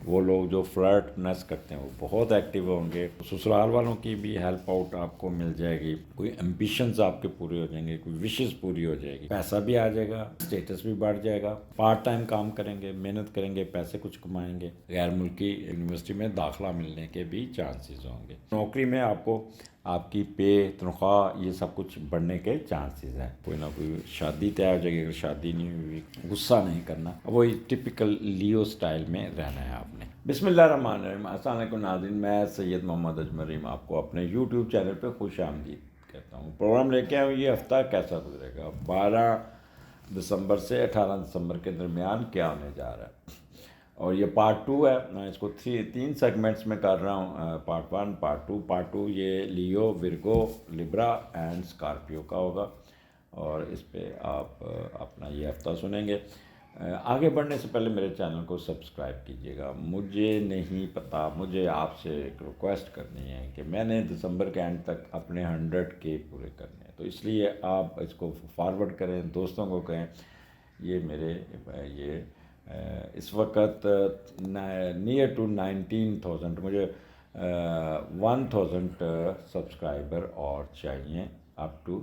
وہ لوگ جو فلرٹنس کرتے ہیں وہ بہت ایکٹیو ہوں گے. سسرال والوں کی بھی ہیلپ آؤٹ آپ کو مل جائے گی. کوئی ایمبیشنز آپ کے پورے ہو جائیں گے, کوئی وشز پوری ہو جائے گی, پیسہ بھی آ جائے گا, اسٹیٹس بھی بڑھ جائے گا. پارٹ ٹائم کام کریں گے, محنت کریں گے, پیسے کچھ کمائیں گے. غیر ملکی یونیورسٹی میں داخلہ ملنے کے بھی چانسز ہوں گے. نوکری میں آپ کو آپ کی پے, تنخواہ, یہ سب کچھ بڑھنے کے چانسز ہیں. کوئی نہ کوئی شادی طے ہو جائے گی. اگر شادی نہیں ہوئی, غصہ نہیں کرنا, وہی ٹپیکل لیو سٹائل میں رہنا ہے آپ نے. بسم اللہ الرحمن الرحیم. السلام علیکم ناظرین, میں سید محمد اجمل رحیم آپ کو اپنے یوٹیوب چینل پہ خوش آمدید کہتا ہوں. پروگرام لے کے آیا ہوں, یہ ہفتہ کیسا گزرے گا. 12 دسمبر سے 18 دسمبر کے درمیان کیا ہونے جا رہا ہے, اور یہ پارٹ 2 ہے. میں اس کو 3 سیگمنٹس میں کر رہا ہوں. پارٹ 1, پارٹ 2 یہ لیو, ورگو, لبرا اینڈ اسکارپیو کا ہوگا, اور اس پہ آپ اپنا یہ ہفتہ سنیں گے. آگے بڑھنے سے پہلے میرے چینل کو سبسکرائب کیجیے گا. مجھے نہیں پتہ, مجھے آپ سے ایک ریکویسٹ کرنی ہے کہ میں نے دسمبر کے اینڈ تک اپنے 100K پورے کرنے ہیں, تو اس لیے آپ اس کو فارورڈ کریں, دوستوں کو کہیں. یہ میرے اس وقت نیئر ٹو 19,000, مجھے 1,000 سبسکرائبر اور چاہیے اپ ٹو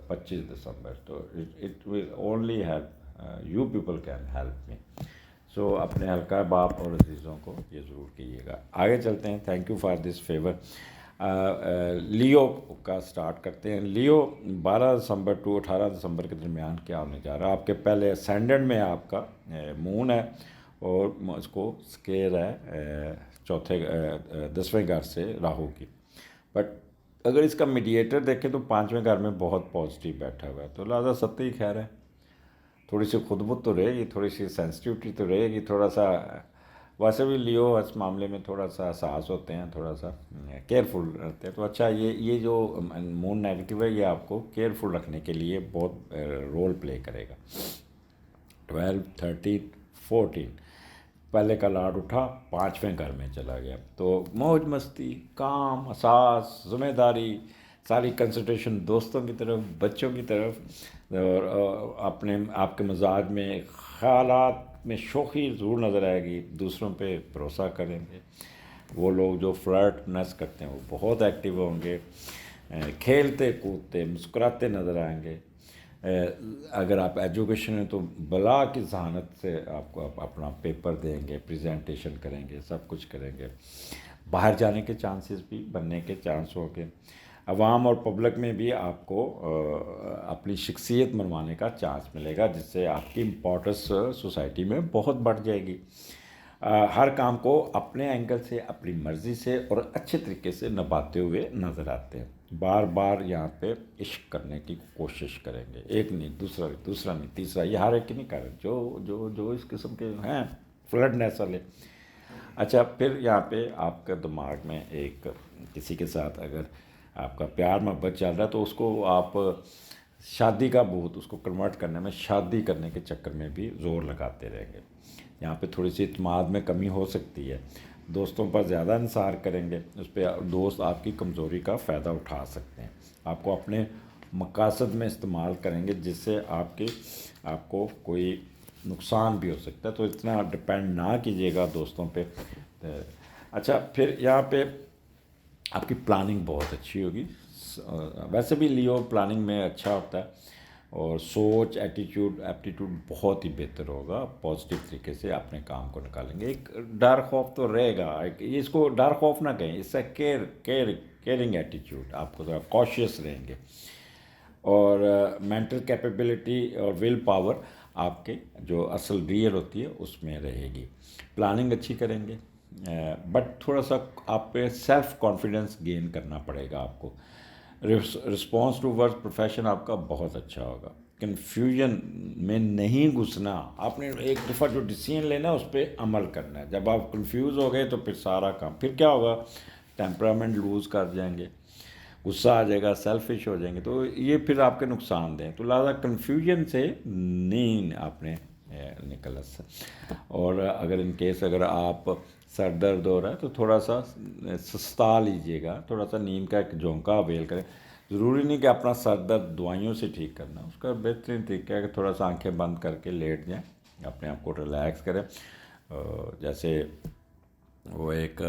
25 دسمبر. تو it will only help, you people can help me. So اپنے حلقہ باپ اور عزیزوں کو یہ ضرور کیجیے گا. آگے چلتے ہیں. Thank you for this favour. Leave کا سٹارٹ کرتے ہیں. لیو 12 دسمبر ٹو 18 دسمبر کے درمیان کیا ہونے جا رہا ہے. آپ کے پہلے اسینڈنٹ میں آپ کا مون ہے, اور اس کو سکیر ہے 10ویں گھر سے راہو کی. بٹ اگر اس کا میڈیٹر دیکھیں تو 5ویں گھر میں بہت پازیٹیو بیٹھا ہوا ہے, تو لہٰذا سب ہی خیر ہے. تھوڑی سی خود بت تو رہے گی, تھوڑی سی سینسٹیوٹی تو رہے گی, تھوڑا سا. ویسے بھی لیو اس معاملے میں تھوڑا سا حساس ہوتے ہیں, تھوڑا سا کیئرفل رہتے ہیں. تو اچھا, یہ جو مون نیگیٹو ہے, یہ آپ کو کیئرفل رکھنے کے لیے بہت رول پلے کرے گا. 12, 13, 14 پہلے کا لاڈ اٹھا, 5ویں گھر میں چلا گیا, تو موج مستی, کام, حساس, ذمہ داری, ساری کنسنٹریشن دوستوں کی طرف, بچوں کی طرف, اور آپ کے مزاج میں, خیالات میں شوخی ضرور نظر آئے گی. دوسروں پہ بھروسہ کریں گے. وہ لوگ جو فلرٹنس کرتے ہیں وہ بہت ایکٹیو ہوں گے. کھیلتے کودتے مسکراتے نظر آئیں گے. اگر آپ ایجوکیشن میں تو بلا کی ذہانت سے آپ کو اپنا پیپر دیں گے, پریزنٹیشن کریں گے, سب کچھ کریں گے. باہر جانے کے چانسز بھی بننے کے چانس ہوں گے. عوام اور پبلک میں بھی آپ کو اپنی شخصیت منوانے کا چانس ملے گا, جس سے آپ کی امپورٹنس سوسائٹی میں بہت بڑھ جائے گی. ہر کام کو اپنے اینگل سے, اپنی مرضی سے اور اچھے طریقے سے نبھاتے ہوئے نظر آتے ہیں. بار بار یہاں پہ عشق کرنے کی کوشش کریں گے. ایک نہیں, دوسرا نہیں, تیسرا, یہ ہر ایک نہیں کر رہے, جو اس قسم کے ہیں فلرٹنس والے. اچھا, پھر یہاں پہ آپ کا دماغ میں ایک کسی کے ساتھ اگر آپ کا پیار محبت چل رہا ہے, تو اس کو آپ شادی کا بہت, اس کو کنورٹ کرنے میں, شادی کرنے کے چکر میں بھی زور لگاتے رہیں گے. یہاں پہ تھوڑی سی اعتماد میں کمی ہو سکتی ہے. دوستوں پر زیادہ انحصار کریں گے, اس پہ دوست آپ کی کمزوری کا فائدہ اٹھا سکتے ہیں. آپ کو اپنے مقاصد میں استعمال کریں گے, جس سے آپ کو کوئی نقصان بھی ہو سکتا ہے. تو اتنا ڈپینڈ نہ کیجیے گا دوستوں پہ. اچھا, پھر یہاں پہ آپ کی پلاننگ بہت اچھی ہوگی. ویسے بھی لیو پلاننگ میں اچھا ہوتا ہے, اور سوچ, ایپٹیٹیوڈ بہت ہی بہتر ہوگا. پازیٹیو طریقے سے اپنے کام کو نکالیں گے. ایک ڈر خوف تو رہے گا, اس کو ڈر خوف نہ کہیں, اس سے کیئرنگ ایٹیٹیوڈ, آپ کو ذرا کاشیس رہیں گے. اور مینٹل کیپیبلٹی اور ول پاور آپ کے جو اصل ریئر ہوتی ہے اس میں رہے گی. پلاننگ اچھی کریں گے, بٹ تھوڑا سا آپ پہ سیلف کانفیڈنس گین کرنا پڑے گا آپ کو. رسپانس ٹو ورک پروفیشن آپ کا بہت اچھا ہوگا. کنفیوژن میں نہیں گھسنا, آپ نے ایک دفعہ جو ڈیسیژن لینا ہے اس پہ عمل کرنا ہے. جب آپ کنفیوز ہو گئے تو پھر سارا کام, پھر کیا ہوگا, ٹیمپرامنٹ لوز کر جائیں گے, غصہ آ جائے گا, سیلفش ہو جائیں گے, تو یہ پھر آپ کے نقصان دیں. تو لہٰذا کنفیوژن سے نہیں آپ نے نکلنا. اور اگر ان کیس اگر آپ سر درد ہو رہا ہے تو تھوڑا سا سستا لیجیے گا, تھوڑا سا نیم کا ایک جھونکا اویل کریں. ضروری نہیں کہ اپنا سر درد دوائیوں سے ٹھیک کرنا, اس کا بہترین طریقہ ہے کہ تھوڑا سا آنکھیں بند کر کے لیٹ جائیں, اپنے آپ کو ریلیکس کریں. جیسے وہ ایک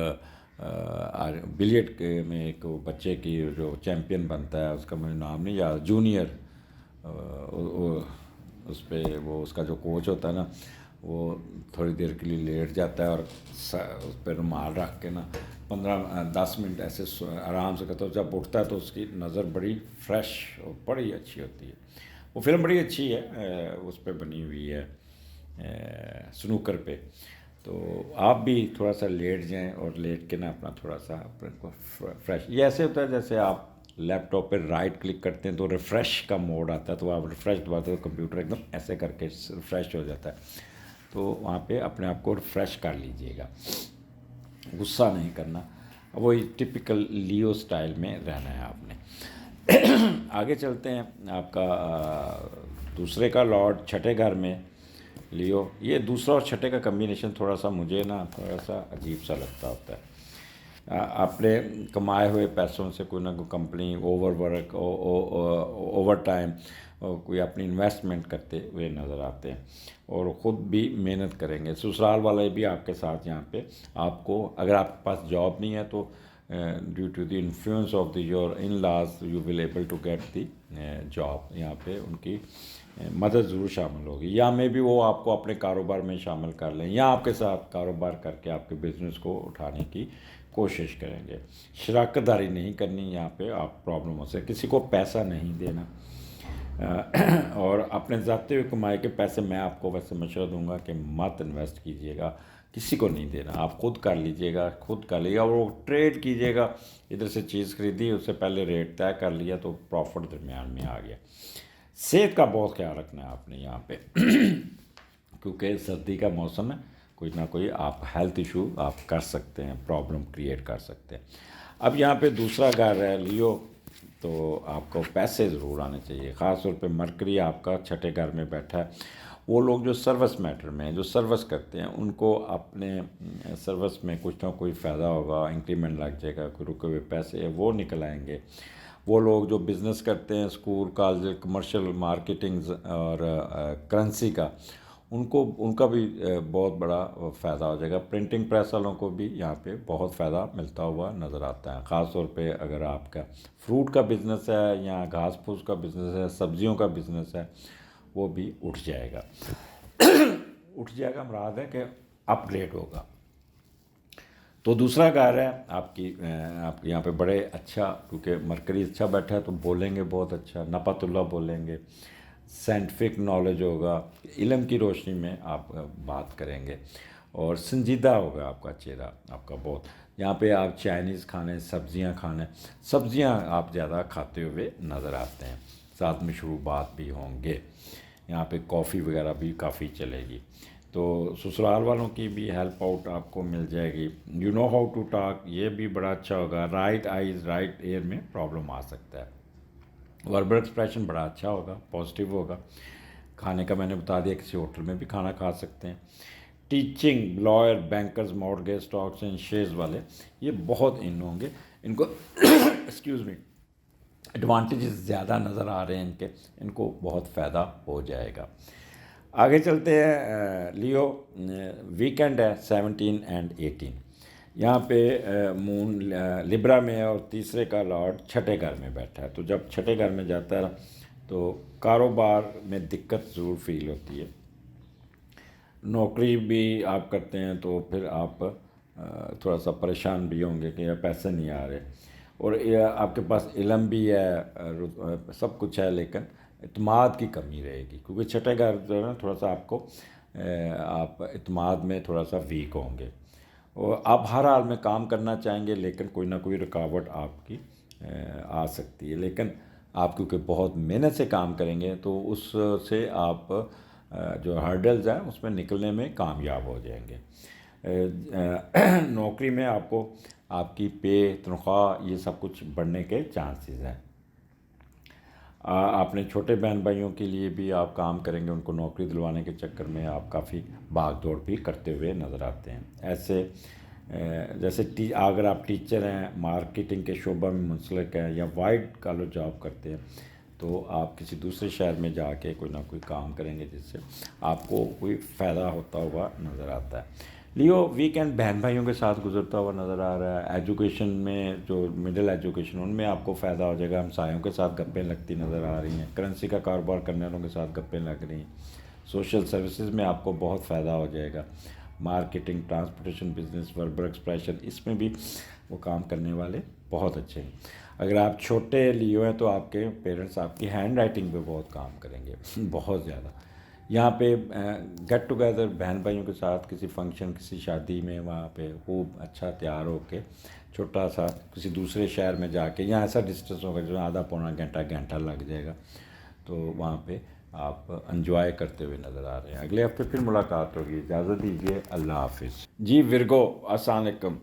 بلیٹ کے میں ایک بچے کی جو چیمپئن بنتا ہے، اس کا مجھے نام نہیں یاد، جونیئر، اس پہ وہ اس کا جو کوچ ہوتا ہے نا، وہ تھوڑی دیر کے لیے لیٹ جاتا ہے اور اس پہ رومال رکھ کے نا 15-10 منٹ ایسے آرام سے کرتا ہے. جب اٹھتا ہے تو اس کی نظر بڑی فریش اور بڑی اچھی ہوتی ہے. وہ فلم بڑی اچھی ہے، اس پہ بنی ہوئی ہے، سنوکر پہ. تو آپ بھی تھوڑا سا لیٹ جائیں اور لیٹ کے نا اپنا تھوڑا سا اپنے کو فریش. یہ ایسے ہوتا ہے جیسے آپ لیپ ٹاپ پہ رائٹ کلک کرتے ہیں تو ریفریش کا موڈ آتا ہے، تو آپ ریفریش دباتے ہیں تو کمپیوٹر ایک دم ایسے کر کے ریفریش ہو جاتا ہے. تو وہاں پہ اپنے آپ کو ریفریش کر لیجئے گا، غصہ نہیں کرنا، وہی ٹپیکل لیو سٹائل میں رہنا ہے آپ نے. آگے چلتے ہیں. آپ کا دوسرے کا لارڈ چھٹے گھر میں لیو. یہ دوسرا اور چھٹے کا کمبینیشن تھوڑا سا مجھے نا تھوڑا سا عجیب سا لگتا ہوتا ہے. اپنے کمائے ہوئے پیسوں سے کوئی نہ کوئی company over work, over time, کوئی اپنی انویسٹمنٹ کرتے ہوئے نظر آتے ہیں اور خود بھی محنت کریں گے. سسرال والے بھی آپ کے ساتھ یہاں پہ آپ کو، اگر آپ کے پاس جاب نہیں ہے تو due to the influence of the your in laws you will able to get the job. یہاں پہ ان کی مدد ضرور شامل ہوگی، یا میں بھی وہ آپ کو اپنے کاروبار میں شامل کر لیں یا آپ کے ساتھ کاروبار کر کے آپ کے بزنس کو اٹھانے کی کوشش کریں گے. شراکت داری نہیں کرنی یہاں پہ، آپ پرابلموں سے کسی کو پیسہ نہیں دینا. اور اپنے ذاتی ہوئے کمائی کے پیسے میں آپ کو ویسے مشورہ دوں گا کہ مت انویسٹ کیجیے گا، کسی کو نہیں دینا، آپ خود کر لیجیے گا، خود کر لیجیے گا. اور وہ ٹریڈ کیجیے گا، ادھر سے چیز خریدی، اس سے پہلے ریٹ طے کر لیا تو پروفٹ درمیان میں آ گیا. صحت کا بہت خیال رکھنا ہے آپ نے یہاں پہ، کیونکہ سردی کا موسم ہے، کوئی نہ کوئی آپ ہیلتھ ایشو آپ کر سکتے ہیں، پرابلم کریٹ کر سکتے ہیں. اب یہاں پہ دوسرا گھر ہے لیو، تو آپ کو پیسے ضرور آنے چاہیے. خاص طور پہ مرکری آپ کا چھٹے گھر میں بیٹھا ہے. وہ لوگ جو سروس میٹر میں جو سروس کرتے ہیں ان کو اپنے سروس میں کچھ نہ کوئی فائدہ ہوگا، انکریمنٹ لگ جائے گا، کوئی رکے ہوئے پیسے وہ نکل آئیں گے. وہ لوگ جو بزنس کرتے ہیں، اسکول، کالج، کمرشل مارکیٹنگز اور کرنسی کا، ان کا بھی بہت بڑا فائدہ ہو جائے گا. پرنٹنگ پریس والوں کو بھی یہاں پہ بہت فائدہ ملتا ہوا نظر آتا ہے. خاص طور پہ اگر آپ کا فروٹ کا بزنس ہے یا گھاس پھوس کا بزنس ہے، سبزیوں کا بزنس ہے، وہ بھی اٹھ جائے گا. اٹھ جائے گا مراد ہے کہ اپ گریڈ ہوگا. تو دوسرا گھر ہے آپ کی یہاں پہ بڑے اچھا، کیونکہ مرکری اچھا بیٹھا ہے تو بولیں گے بہت اچھا، نپت اللہ بولیں گے، سائنٹیفک نالج ہوگا، علم کی روشنی میں آپ بات کریں گے اور سنجیدہ ہوگا آپ کا چہرہ آپ کا بہت. یہاں پہ آپ چائنیز کھانے، سبزیاں کھانے، سبزیاں آپ زیادہ کھاتے ہوئے نظر آتے ہیں. ساتھ میں مشروبات بھی ہوں گے. یہاں پہ کافی وغیرہ بھی کافی چلے گی. تو سسرال والوں کی بھی ہیلپ آؤٹ آپ کو مل جائے گی. You know how to talk, یہ بھی بڑا اچھا ہوگا. رائٹ آئیز رائٹ ایئر میں پرابلم آ سکتا ہے. وربل ایکسپریشن بڑا اچھا ہوگا، پازیٹیو ہوگا. کھانے کا میں نے بتا دیا، کسی ہوٹل میں بھی کھانا کھا سکتے ہیں. Teaching, lawyer, bankers, mortgage, stocks and shares والے یہ بہت ان ہوں گے. ان کو ایکسکیوز می، ایڈوانٹیجز زیادہ نظر آ رہے ہیں ان کو بہت فائدہ ہو جائے گا. آگے چلتے ہیں. لیو ویکینڈ ہے 17 اور 18. یہاں پہ مون لبرا میں ہے اور تیسرے کا لارڈ چھٹے گھر میں بیٹھا ہے. تو جب چھٹے گھر میں جاتا ہے تو کاروبار میں دقت ضرور فیل ہوتی ہے. نوکری بھی آپ کرتے ہیں تو پھر آپ تھوڑا سا پریشان بھی ہوں گے کہ پیسے نہیں آ رہے، اور آپ کے پاس علم بھی ہے، سب کچھ ہے، لیکن اعتماد کی کمی رہے گی. کیونکہ چھٹے گھر جو ہے نا تھوڑا سا آپ کو آپ اعتماد میں تھوڑا سا ویک ہوں گے، اور آپ ہر حال میں کام کرنا چاہیں گے لیکن کوئی نہ کوئی رکاوٹ آپ کی آ سکتی ہے. لیکن آپ کیونکہ بہت محنت سے کام کریں گے تو اس سے آپ جو ہرڈلز ہیں اس میں نکلنے میں کامیاب ہو جائیں گے. نوکری میں آپ کو آپ کی پے، تنخواہ، یہ سب کچھ بڑھنے کے چانسز ہیں. اپنے چھوٹے بہن بھائیوں کے لیے بھی آپ کام کریں گے، ان کو نوکری دلوانے کے چکر میں آپ کافی بھاگ دوڑ بھی کرتے ہوئے نظر آتے ہیں. ایسے جیسے اگر آپ ٹیچر ہیں، مارکیٹنگ کے شعبہ میں منسلک ہیں یا وائٹ کالر جاب کرتے ہیں تو آپ کسی دوسرے شہر میں جا کے کوئی نہ کوئی کام کریں گے جس سے آپ کو کوئی فائدہ ہوتا ہوا نظر آتا ہے. لیو ویکینڈ بہن بھائیوں کے ساتھ گزرتا ہوا نظر آ رہا ہے. ایجوکیشن میں جو مڈل ایجوکیشن ان میں آپ کو فائدہ ہو جائے گا. ہمسایوں کے ساتھ گپیں لگتی نظر آ رہی ہیں. کرنسی کا کاروبار کرنے والوں کے ساتھ گپیں لگ رہی ہیں. سوشل سروسز میں آپ کو بہت فائدہ ہو جائے گا. مارکیٹنگ, ٹرانسپورٹیشن بزنس, وربر ایکسپریشن, اس میں بھی وہ کام کرنے والے بہت اچھے ہیں. اگر آپ چھوٹے لیو ہیں تو آپ کے پیرنٹس آپ کی ہینڈ رائٹنگ پہ بہت کام کریں گے بہت زیادہ. یہاں پہ گیٹ ٹوگیدر بہن بھائیوں کے ساتھ کسی فنکشن, کسی شادی میں وہاں پہ خوب اچھا تیار ہو کے چھوٹا سا کسی دوسرے شہر میں جا کے, یہاں ایسا ڈسٹینس ہوگا جو آدھا پونا گھنٹہ لگ جائے گا, تو وہاں پہ آپ انجوائے کرتے ہوئے نظر آ رہے ہیں. اگلے ہفتے پھر ملاقات ہوگی. اجازت دیجیے, اللہ حافظ. جی ورگو, السلام علیکم.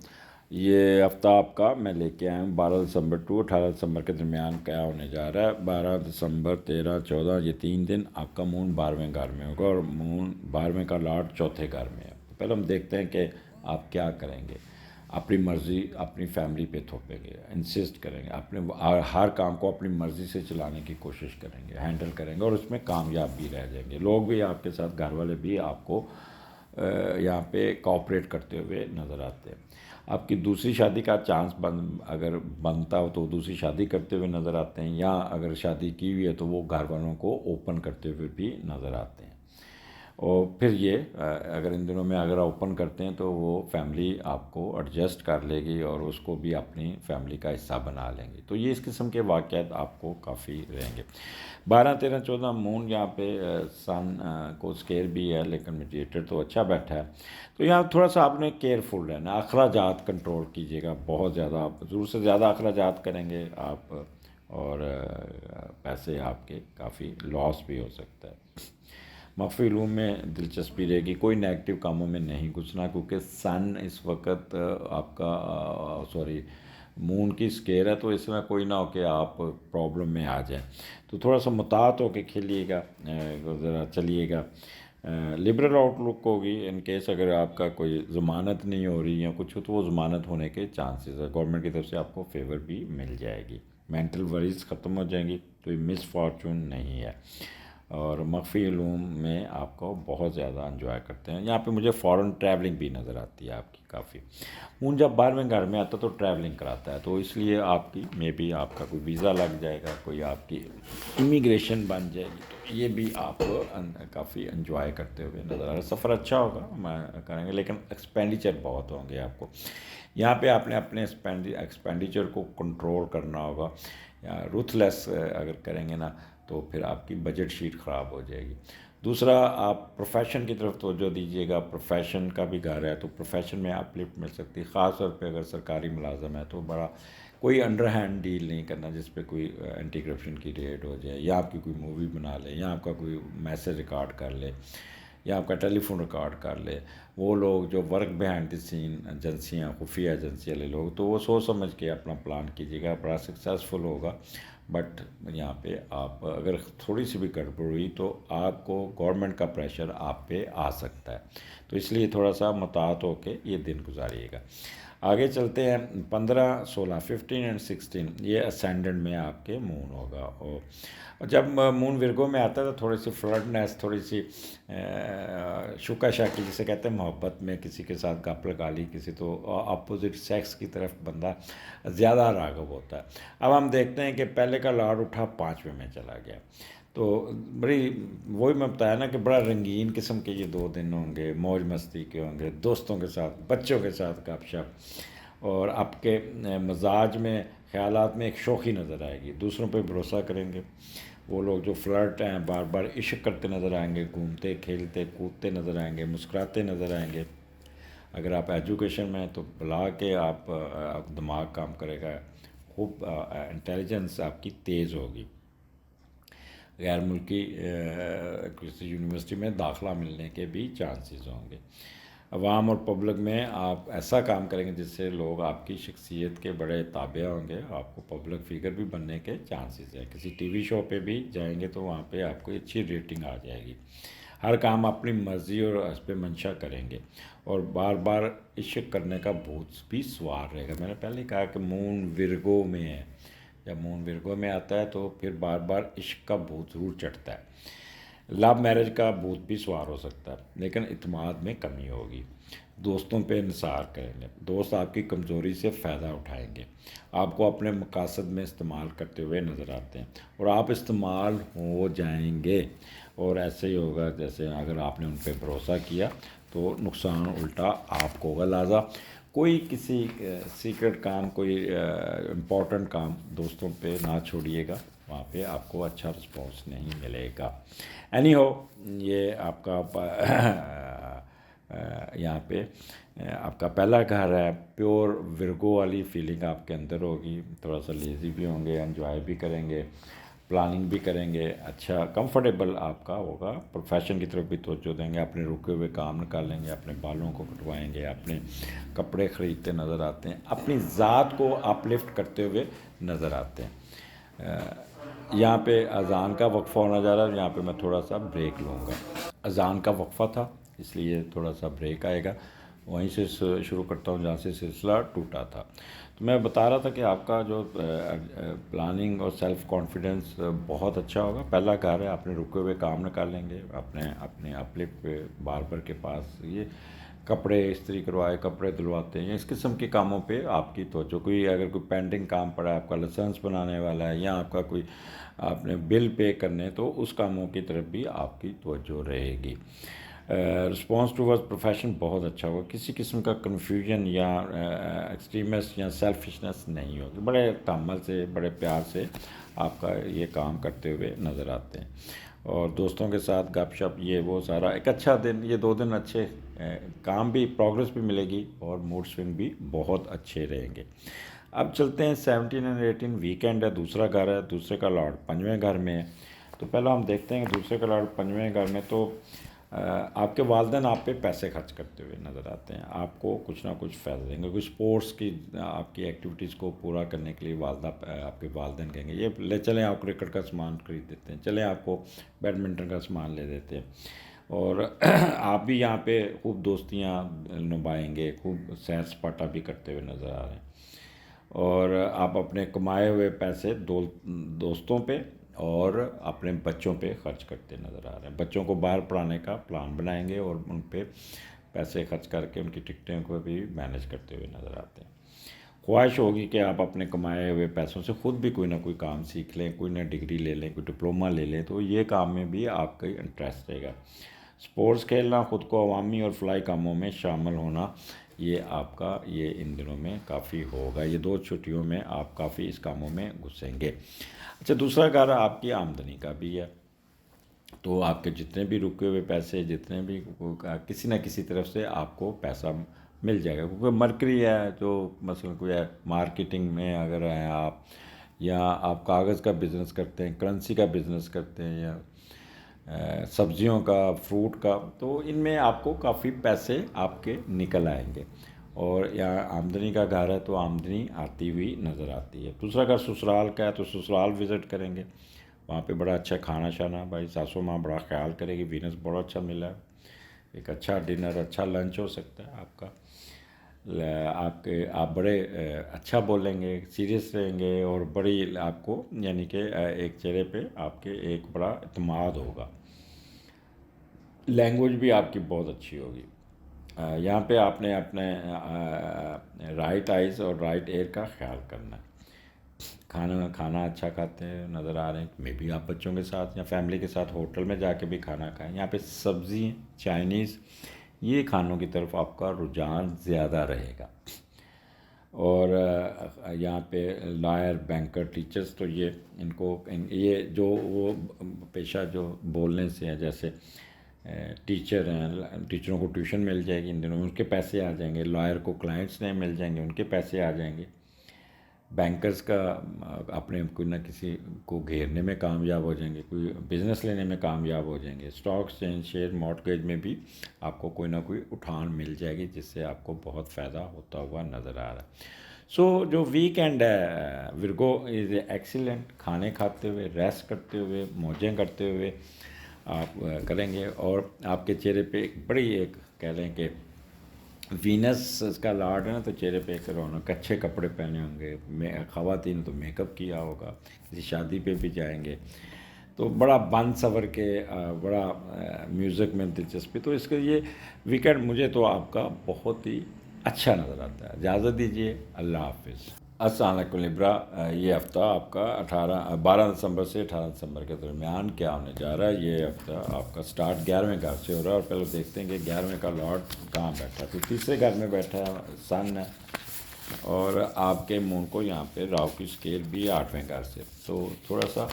یہ ہفتہ آپ کا میں لے کے آیا ہوں 12 دسمبر ٹو 18 دسمبر کے درمیان کیا ہونے جا رہا ہے. 12 دسمبر 13 14 یہ 3 دن آپ کا مون 12ویں گھر میں ہوگا, اور مون 12ویں کا لاٹ چوتھے گھر میں ہے. پہلے ہم دیکھتے ہیں کہ آپ کیا کریں گے. اپنی مرضی اپنی فیملی پہ تھوپیں گے, انسسٹ کریں گے, اپنے ہر کام کو اپنی مرضی سے چلانے کی کوشش کریں گے, ہینڈل کریں گے, اور اس میں کامیاب بھی رہ جائیں گے. لوگ بھی آپ کے ساتھ, گھر والے بھی آپ کو یہاں پہ کوآپریٹ کرتے ہوئے نظر آتے ہیں. آپ کی دوسری شادی کا چانس اگر بنتا ہو تو دوسری شادی کرتے ہوئے نظر آتے ہیں, یا اگر شادی کی ہوئی ہے تو وہ گھر والوں کو اوپن کرتے ہوئے بھی نظر آتے ہیں. اور پھر یہ اگر ان دنوں میں اگر اوپن کرتے ہیں تو وہ فیملی آپ کو ایڈجسٹ کر لے گی اور اس کو بھی اپنی فیملی کا حصہ بنا لیں گے. تو یہ اس قسم کے واقعات آپ کو کافی رہیں گے. 12 13 14 مون یہاں پہ سن کو سکیئر بھی ہے, لیکن میڈیٹر تو اچھا بیٹھا ہے. تو یہاں تھوڑا سا آپ نے کیئرفل رہنا, اخراجات کنٹرول کیجیے گا بہت زیادہ. آپ ضرور سے زیادہ اخراجات کریں گے آپ, اور پیسے آپ کے کافی لاس بھی ہو سکتا ہے. مخفی علوم میں دلچسپی رہے گی. کوئی نیگیٹو کاموں میں نہیں گھسنا, کیونکہ سن اس وقت آپ کا مون کی سکیئر ہے, تو اس میں کوئی نہ ہو کہ آپ پرابلم میں آ جائیں. تو تھوڑا سا محتاط ہو کے کھیلیے گا, ذرا چلیے گا. لبرل آؤٹ لک ہوگی ان کیس اگر آپ کا کوئی ضمانت نہیں ہو رہی یا کچھ ہو, تو وہ ضمانت ہونے کے چانسز ہے. گورنمنٹ کی طرف سے آپ کو فیور بھی مل جائے گی. مینٹل وریز ختم ہو جائیں گی, تو یہ مس فارچون نہیں ہے. اور مخفی علوم میں آپ کو بہت زیادہ انجوائے کرتے ہیں. یہاں پہ مجھے فورن ٹریولنگ بھی نظر آتی ہے آپ کی کافی. مون جب 12ویں گھر میں آتا ہے تو ٹریولنگ کراتا ہے, تو اس لیے آپ کی میں بھی آپ کا کوئی ویزا لگ جائے گا, کوئی آپ کی امیگریشن بن جائے گی. تو یہ بھی آپ کافی انجوائے کرتے ہوئے نظر آ رہا ہے. سفر اچھا ہوگا, میں کریں گے, لیکن ایکسپینڈیچر بہت ہوں گے آپ کو. یہاں پہ آپ نے اپنے ایکسپینڈیچر کو کنٹرول کرنا ہوگا. روتھ لیس اگر کریں گے نا تو پھر آپ کی بجٹ شیٹ خراب ہو جائے گی. دوسرا, آپ پروفیشن کی طرف توجہ دیجیے گا. پروفیشن کا بھی گھر ہے, تو پروفیشن میں اپ لفٹ مل سکتی ہے. خاص طور پہ اگر سرکاری ملازم ہے تو بڑا کوئی انڈر ہینڈ ڈیل نہیں کرنا جس پہ کوئی اینٹی کرپشن کی ریڈ ہو جائے, یا آپ کی کوئی مووی بنا لے, یا آپ کا کوئی میسج ریکارڈ کر لے, یا آپ کا ٹیلی فون ریکارڈ کر لے. وہ لوگ جو ورک بیہائنڈ دی سین ایجنسیاں, خفیہ ایجنسی والے لوگ, تو وہ سوچ سمجھ کے اپنا پلان کیجیے گا, بڑا سکسیزفل ہوگا. بٹ یہاں پہ آپ اگر تھوڑی سی بھی گڑبڑ ہوئی تو آپ کو گورنمنٹ کا پریشر آپ پہ آ سکتا ہے. تو اس لیے تھوڑا سا محتاط ہو کے یہ دن گزاریے گا. آگے چلتے ہیں. 15 16 15 اینڈ 16 یہ اسینڈنٹ میں آپ کے مون ہوگا. اور جب مون ورگو میں آتا ہے تو تھوڑی سی فلرٹنیس, تھوڑی سی شکا شاکی جسے کہتے ہیں, محبت میں کسی کے ساتھ گپ لگا لی کسی, تو اپوزٹ سیکس کی طرف بندہ زیادہ راغب ہوتا ہے. اب ہم دیکھتے ہیں کہ پہلے کا لاڈ اٹھا 5ویں میں چلا گیا. تو بڑی وہی میں بتایا نا کہ بڑا رنگین قسم کے یہ 2 دن ہوں گے, موج مستی کے ہوں گے, دوستوں کے ساتھ, بچوں کے ساتھ گپ شپ, اور آپ کے مزاج میں, خیالات میں ایک شوخی نظر آئے گی. دوسروں پہ بھروسہ کریں گے. وہ لوگ جو فلرٹ ہیں بار بار عشق کرتے نظر آئیں گے, گھومتے کھیلتے کودتے نظر آئیں گے, مسکراتے نظر آئیں گے. اگر آپ ایجوکیشن میں ہیں تو بلا کے آپ دماغ کام کرے گا, خوب انٹیلیجنس آپ کی تیز ہوگی. غیر ملکی کسی یونیورسٹی میں داخلہ ملنے کے بھی چانسز ہوں گے. عوام اور پبلک میں آپ ایسا کام کریں گے جس سے لوگ آپ کی شخصیت کے بڑے تابع ہوں گے. آپ کو پبلک فگر بھی بننے کے چانسز ہیں. کسی ٹی وی شو پہ بھی جائیں گے تو وہاں پہ آپ کو اچھی ریٹنگ آ جائے گی. ہر کام اپنی مرضی اور اس پہ منشا کریں گے, اور بار بار عشق کرنے کا بھوت بھی سوار رہے گا. میں نے پہلے کہا کہ مون ورگو میں ہے, جب مون ورگو میں آتا ہے تو پھر بار بار عشق کا بھوت ضرور چڑھتا ہے. لو میرج کا بھوت بھی سوار ہو سکتا ہے, لیکن اعتماد میں کمی ہوگی. دوستوں پہ انحصار کریں گے، دوست آپ کی کمزوری سے فائدہ اٹھائیں گے، آپ کو اپنے مقاصد میں استعمال کرتے ہوئے نظر آتے ہیں اور آپ استعمال ہو جائیں گے، اور ایسے ہی ہوگا جیسے اگر آپ نے ان پہ بھروسہ کیا تو نقصان الٹا آپ کو ہوگا۔ لہٰذا کوئی کسی سیکرٹ کام، کوئی امپورٹنٹ کام دوستوں پہ نہ چھوڑیے گا، وہاں پہ آپ کو اچھا رسپانس نہیں ملے گا۔ اینی ہو، یہ آپ کا یہاں پہ آپ کا پہلا گھر ہے، پیور ورگو والی فیلنگ آپ کے اندر ہوگی، تھوڑا سا لیزی بھی ہوں گے، انجوائے بھی کریں گے، پلاننگ بھی کریں گے، اچھا کمفرٹیبل آپ کا ہوگا، پروفیشن کی طرف بھی توجہ دیں گے، اپنے رکے ہوئے کام نکالیں گے، اپنے بالوں کو کٹوائیں گے، اپنے کپڑے خریدتے نظر آتے ہیں، اپنی ذات کو اپ لفٹ کرتے ہوئے نظر آتے ہیں۔ یہاں پہ اذان کا وقفہ ہونا جا رہا ہے، یہاں پہ میں تھوڑا سا بریک لوں گا، اذان کا وقفہ تھا اس لیے تھوڑا سا بریک آئے گا، وہیں سے شروع کرتا ہوں جہاں سے سلسلہ ٹوٹا تھا۔ تو میں بتا رہا تھا کہ آپ کا جو پلاننگ اور سیلف کانفیڈنس بہت اچھا ہوگا، پہلا گھر ہے، اپنے رکے ہوئے کام نکالیں گے، اپنے اپلفٹ پہ باربر کے پاس یہ کپڑے استری کروائے، کپڑے دھلواتے ہیں، اس قسم کے کاموں پہ آپ کی توجہ، کوئی اگر کوئی پینڈنگ کام پڑا ہے، آپ کا لائسنس بنانے والا ہے یا آپ کا کوئی آپ نے بل پے کرنے، تو اس کاموں کی طرف بھی آپ کی توجہ رہے گی۔ رسپانس ٹوورڈ پروفیشن بہت اچھا ہوگا، کسی قسم کا کنفیوژن یا ایکسٹریمس یا سیلفشنس نہیں ہوگی، بڑے تحمل سے، بڑے پیار سے آپ کا یہ کام کرتے ہوئے نظر آتے ہیں، اور دوستوں کے ساتھ گپ شپ، یہ وہ سارا ایک اچھا دن، یہ 2 دن اچھے، کام بھی، پروگرس بھی ملے گی اور موڈ سوئنگ بھی بہت اچھے رہیں گے۔ اب چلتے ہیں 17 اور 18، ویکینڈ ہے، دوسرا گھر ہے، دوسرے کا لارڈ 5ویں گھر میں ہے۔ تو پہلا ہم دیکھتے ہیں کہ دوسرے کا لارڈ 5ویں گھر میں، تو آپ کے والدین آپ پہ پیسے خرچ کرتے ہوئے نظر آتے ہیں، آپ کو کچھ نہ کچھ فائدہ دیں گے، کوئی اسپورٹس کی آپ کی ایکٹیویٹیز کو پورا کرنے کے لیے والدہ آپ کے والدین کہیں گے یہ لے چلیں، آپ کرکٹ کا سامان خرید دیتے ہیں، چلیں آپ کو بیڈمنٹن کا سامان لے دیتے ہیں، اور آپ بھی یہاں پہ خوب دوستیاں نبھائیں گے، خوب سیر سپاٹا بھی کرتے ہوئے نظر آ رہے ہیں، اور آپ اپنے کمائے ہوئے پیسے دوستوں پہ اور اپنے بچوں پہ خرچ کرتے نظر آ رہے ہیں، بچوں کو باہر پڑھانے کا پلان بنائیں گے اور ان پہ پیسے خرچ کر کے ان کی ٹکٹیں کو بھی مینیج کرتے ہوئے نظر آتے ہیں۔ خواہش ہوگی کہ آپ اپنے کمائے ہوئے پیسوں سے خود بھی کوئی نہ کوئی کام سیکھ لیں، کوئی نہ ڈگری لے لیں، کوئی ڈپلومہ لے لیں، تو یہ کام میں بھی آپ کا انٹرسٹ رہے گا۔ اسپورٹس کھیلنا، خود کو عوامی اور فلاحی کاموں میں شامل ہونا، یہ آپ کا یہ ان دنوں میں کافی ہوگا، یہ 2 چھٹیوں میں آپ کافی اس کاموں میں گھسیں گے۔ اچھا، دوسرا گھر آپ کی آمدنی کا بھی ہے، تو آپ کے جتنے بھی رکے ہوئے پیسے، جتنے بھی کسی نہ کسی طرف سے آپ کو پیسہ مل جائے گا، کیونکہ مرکری ہے، جو مثلا کوئی ہے مارکیٹنگ میں اگر ہیں آپ، یا آپ کاغذ کا بزنس کرتے ہیں، کرنسی کا بزنس کرتے ہیں، یا سبزیوں کا، فروٹ کا، تو ان میں آپ کو کافی پیسے آپ کے نکل آئیں گے، اور یہاں آمدنی کا گھر ہے تو آمدنی آتی ہوئی نظر آتی ہے۔ دوسرا گھر سسرال کا ہے، تو سسرال وزٹ کریں گے، وہاں پہ بڑا اچھا کھانا شانا، بھائی ساسو ماں بڑا خیال کرے گی، وینس بڑا اچھا ملا ہے، ایک اچھا ڈنر، اچھا لنچ ہو سکتا ہے آپ کا، آپ بڑے اچھا بولیں گے، سیریس رہیں گے، اور بڑی آپ کو یعنی کہ ایک چہرے پہ آپ کے ایک بڑا اعتماد ہوگا، لینگویج بھی آپ کی بہت اچھی ہوگی۔ یہاں پہ آپ نے اپنے رائٹ آئیز اور رائٹ ایئر کا خیال کرنا ہے، کھانا اچھا کھاتے ہیں نظر آ رہے ہیں، میں بھی آپ بچوں کے ساتھ یا فیملی کے ساتھ ہوٹل میں جا کے بھی کھانا کھائیں، یہاں پہ سبزی، چائنیز، یہ کھانوں کی طرف آپ کا رجحان زیادہ رہے گا، اور یہاں پہ لائر، بینکر، ٹیچرز، تو یہ جو وہ پیشہ جو بولنے سے ہے، جیسے ٹیچر ہیں، ٹیچروں کو ٹیوشن مل جائے گی ان دنوں میں، ان کے پیسے آ جائیں گے، لائر کو کلائنٹس نئے مل جائیں گے، ان کے پیسے آ جائیں گے، بینکرز کا اپنے کوئی نہ کسی کو گھیرنے میں کامیاب ہو جائیں گے، کوئی بزنس لینے میں کامیاب ہو جائیں گے، اسٹاک ایکسچینج، شیئر مارٹگیج میں بھی آپ کو کوئی نہ کوئی اٹھان مل جائے گی، جس سے آپ کو بہت فائدہ ہوتا ہوا نظر آ رہا ہے۔ سو جو ویکینڈ ہے ورگو از ایکسیلنٹ، کھانے کھاتے ہوئے، ریسٹ کرتے ہوئے، موجیں کرتے ہوئے آپ کریں گے، اور آپ کے چہرے پہ ایک بڑی، ایک کہہ لیں کہ وینس اس کا لارڈ ہے نا، تو چہرے پہ ایک رونق، اچھے کپڑے پہنے ہوں گے، خواتین تو میک اپ کیا ہوگا، کسی شادی پہ بھی جائیں گے تو بڑا بند سفر کے بڑا میوزک میں دلچسپی، تو اس کے یہ ویکینڈ مجھے تو آپ کا بہت ہی اچھا نظر آتا ہے. اجازت دیجیے، اللہ حافظ. السلام علیکم لبرا. یہ ہفتہ آپ کا 12 دسمبر سے 18 دسمبر کے درمیان کیا ہونے جا رہا ہے. یہ ہفتہ آپ کا سٹارٹ 11ویں گھر سے ہو رہا ہے، اور پہلے دیکھتے ہیں کہ 11ویں کا لارڈ کہاں بیٹھا ہے. تو تیسرے گھر میں بیٹھا ہے، سن ہے، اور آپ کے مون کو یہاں پہ راہو کی اسکیل بھی 8ویں گھر سے. تو تھوڑا سا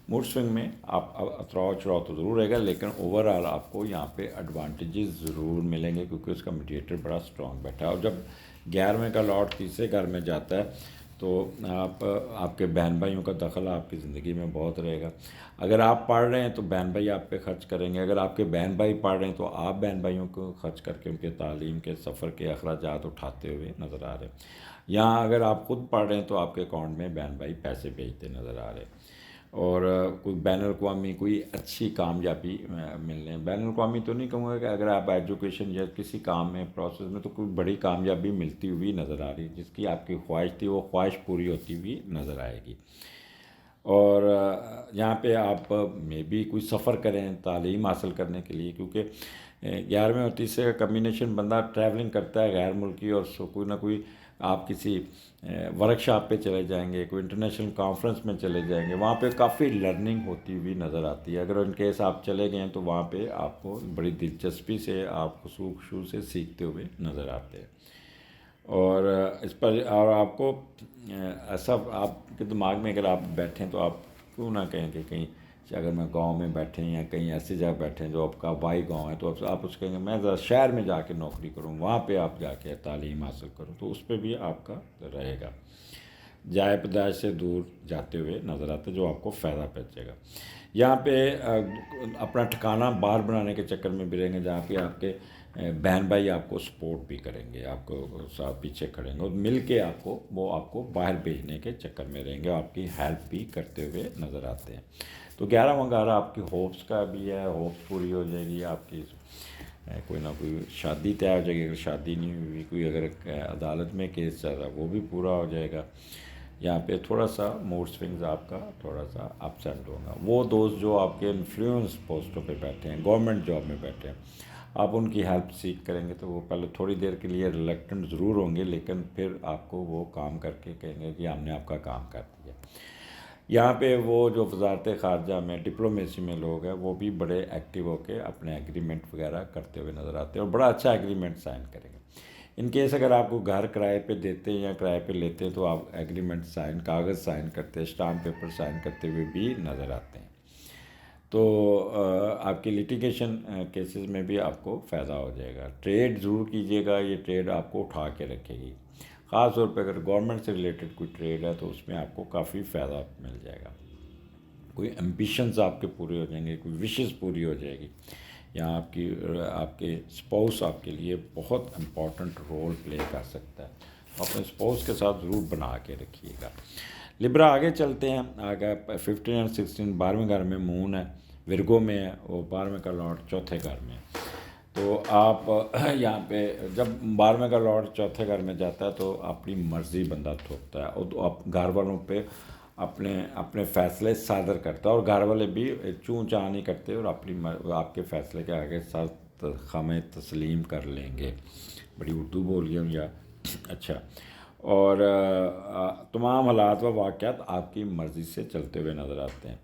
موڈ سوئنگ میں آپ اتراؤ چڑاؤ تو ضرور رہے گا، لیکن اوور آل آپ کو یہاں پہ ایڈوانٹیجز ضرور ملیں گے، کیونکہ اس کا میڈیٹر بڑا اسٹرانگ بیٹھا ہے. اور جب 11ویں کا لارڈ تیسرے گھر میں جاتا ہے تو آپ کے بہن بھائیوں کا دخل آپ کی زندگی میں بہت رہے گا. اگر آپ پڑھ رہے ہیں تو بہن بھائی آپ پہ خرچ کریں گے، اگر آپ کے بہن بھائی پڑھ رہے ہیں تو آپ بہن بھائیوں کو خرچ کر کے ان کے تعلیم کے سفر کے اخراجات اٹھاتے ہوئے نظر آ رہے ہیں. یہاں اگر آپ خود پڑھ رہے ہیں تو آپ کے اکاؤنٹ میں بہن بھائی پیسے بھیجتے نظر آ رہے ہیں. اور کوئی بین الاقوامی کوئی اچھی کامیابی ملنے، بین الاقوامی تو نہیں کہوں گا کہ اگر آپ ایجوکیشن یا کسی کام میں پروسیس میں تو کوئی بڑی کامیابی ملتی ہوئی نظر آ رہی، جس کی آپ کی خواہش تھی وہ خواہش پوری ہوتی ہوئی نظر آئے گی. اور یہاں پہ آپ میں بھی کوئی سفر کریں تعلیم حاصل کرنے کے لیے، کیونکہ 11ویں اور تیسرے کا کمبینیشن بندہ ٹریولنگ کرتا ہے غیر ملکی، اور کوئی نہ کوئی آپ کسی ورک شاپ پہ چلے جائیں گے، کوئی انٹرنیشنل کانفرنس میں چلے جائیں گے، وہاں پہ کافی لرننگ ہوتی ہوئی نظر آتی ہے. اگر ان کیس آپ چلے گئے ہیں تو وہاں پہ آپ کو بڑی دلچسپی سے آپ خشوع سے سیکھتے ہوئے نظر آتے ہیں. اور اس پر اور آپ کو ایسا آپ کے دماغ میں اگر آپ بیٹھیں تو آپ کیوں نہ کہیں کہ کہیں اگر میں گاؤں میں بیٹھے ہیں یا کہیں ایسی جگہ بیٹھے ہیں جو آپ کا بائی گاؤں ہے، تو آپ اس کہیں گے میں ذرا شہر میں جا کے نوکری کروں، وہاں پہ آپ جا کے تعلیم حاصل کروں، تو اس پہ بھی آپ کا رہے گا. جائے پیدائش سے دور جاتے ہوئے نظر آتا ہے، جو آپ کو فائدہ پہنچے گا. یہاں پہ اپنا ٹھکانہ باہر بنانے کے چکر میں بھی رہیں گے، جہاں پہ آپ کے بہن بھائی آپ کو سپورٹ بھی کریں گے، آپ کو ساتھ پیچھے کھڑیں گے، اور مل کے آپ کو باہر بھیجنے کے چکر میں رہیں گے، آپ کی ہیلپ بھی کرتے ہوئے نظر آتے ہیں. تو 11واں آپ کی ہوپس کا بھی ہے، ہوپس پوری ہو جائے گی آپ کی. کوئی نہ کوئی شادی طے ہو جائے گی، اگر شادی نہیں ہوئی، کوئی اگر عدالت میں کیس چل رہا ہے وہ بھی پورا ہو جائے گا. یہاں پہ تھوڑا سا موڈ سوئنگز آپ کا تھوڑا سا اپس اینڈ ہوگا. وہ دوست جو آپ کے انفلوئنس پوسٹوں پہ بیٹھے ہیں، گورنمنٹ جاب میں بیٹھے ہیں، آپ ان کی ہیلپ سیکھ کریں گے تو وہ پہلے تھوڑی دیر کے لیے ریلیکٹنٹ ضرور ہوں گے، لیکن پھر آپ کو وہ کام کر کے کہیں گے کہ ہم نے آپ کا کام کر دیا. یہاں پہ وہ جو وزارت خارجہ میں ڈپلومیسی میں لوگ ہیں وہ بھی بڑے ایکٹیو ہو کے اپنے ایگریمنٹ وغیرہ کرتے ہوئے نظر آتے ہیں، اور بڑا اچھا ایگریمنٹ سائن کریں گے. ان کیس اگر آپ کو گھر کرائے پہ دیتے ہیں یا کرائے پہ لیتے ہیں تو آپ ایگریمنٹ سائن، کاغذ سائن کرتے، اسٹامپ پیپر سائن کرتے ہوئے بھی نظر آتے ہیں. تو آپ کی لیٹیگیشن کیسز میں بھی آپ کو فائدہ ہو جائے گا. ٹریڈ ضرور کیجیے گا، یہ ٹریڈ آپ کو اٹھا کے رکھے گی. خاص طور پہ اگر گورنمنٹ سے ریلیٹڈ کوئی ٹریڈ ہے تو اس میں آپ کو کافی فائدہ مل جائے گا. کوئی ایمبیشنز آپ کے پورے ہو جائیں گے، کوئی وشز پوری ہو جائے گی. یہاں آپ کے اسپاؤس آپ کے لیے بہت امپورٹنٹ رول پلے کر سکتا ہے. اپنے اسپاؤس کے ساتھ ضرور بنا کے رکھیے گا. لبرا آگے چلتے ہیں. آگے 15 اور 16 12ویں گھر میں مون ہے، ورگو میں ہے، وہ 12ویں کا لارڈ چوتھے گھر میں. تو آپ یہاں پہ جب 12ویں کا لارڈ چوتھے گھر میں جاتا ہے تو اپنی مرضی بندہ تھوپتا ہے، اور آپ گھر والوں پہ اپنے فیصلے صادر کرتا ہے، اور گھر والے بھی چوں چاں نہیں کرتے اور آپ کے فیصلے کے آگے سر خم تسلیم کر لیں گے. بڑی اردو بول گیا ہوں یا اچھا. اور تمام حالات و واقعات آپ کی مرضی سے چلتے ہوئے نظر آتے ہیں.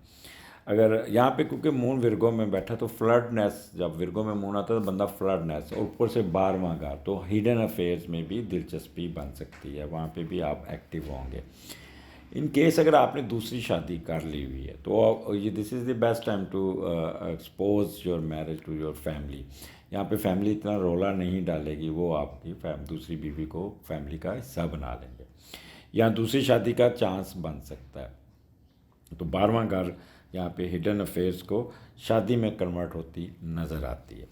اگر یہاں پہ کیونکہ مون ورگو میں بیٹھا تو فلڈنیس، جب ورگو میں مون آتا ہے تو بندہ فلڈنیس، اور اوپر سے 12واں گھر تو ہیڈن افیئرز میں بھی دلچسپی بن سکتی ہے، وہاں پہ بھی آپ ایکٹیو ہوں گے. ان کیس اگر آپ نے دوسری شادی کر لی ہوئی ہے تو یہ this is the best time to expose your marriage to your family. یہاں پہ فیملی اتنا رولا نہیں ڈالے گی، وہ آپ کی دوسری بیوی کو فیملی کا حصہ بنا لیں گے. یہاں دوسری شادی کا چانس بن سکتا ہے. تو 12واں گھر یہاں پہ ہڈن افیئرس کو شادی میں کنورٹ ہوتی نظر آتی ہے.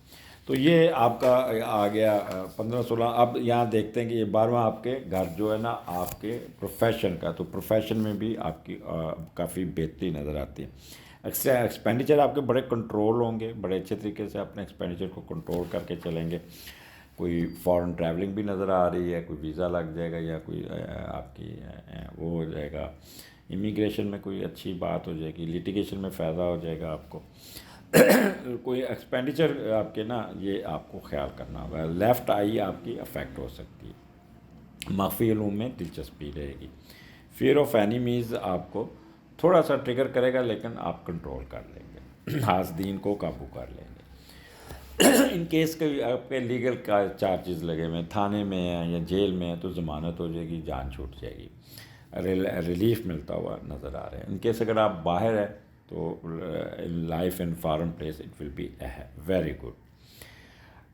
تو یہ آپ کا آ گیا 15 16. اب یہاں دیکھتے ہیں کہ یہ 12واں آپ کے گھر جو ہے نا آپ کے پروفیشن کا، تو پروفیشن میں بھی آپ کی کافی بہتری نظر آتی ہے. ایکسپینڈیچر آپ کے بڑے کنٹرول ہوں گے، بڑے اچھے طریقے سے اپنے ایکسپینڈیچر کو کنٹرول کر کے چلیں گے. کوئی فارن ٹریولنگ بھی نظر آ رہی ہے، کوئی ویزا لگ جائے گا یا کوئی آپ کی وہ ہو جائے گا امیگریشن میں کوئی اچھی بات ہو جائے گی، لیٹیگیشن میں فائدہ ہو جائے گا آپ کو، کوئی ایکسپینڈیچر آپ کے نا یہ آپ کو خیال کرنا ہوگا. لیفٹ آئی آپ کی افیکٹ ہو سکتی ہے. مخفی علوم میں دلچسپی رہے گی. فیئر آف اینیمیز آپ کو تھوڑا سا ٹریگر کرے گا لیکن آپ کنٹرول کر لیں گے، حاسدین کو قابو کر لیں گے. ان کیس کے آپ کے لیگل کا چارجز لگے ہوئے ہیں، تھانے میں ہیں یا جیل میں ہیں، تو ضمانت ہو جائے گی، جان چھوٹ جائے گی. ریلیف ملتا ہوا نظر آ رہا ہے. ان کیس اگر آپ باہر ہیں تو life in foreign place it will be very good.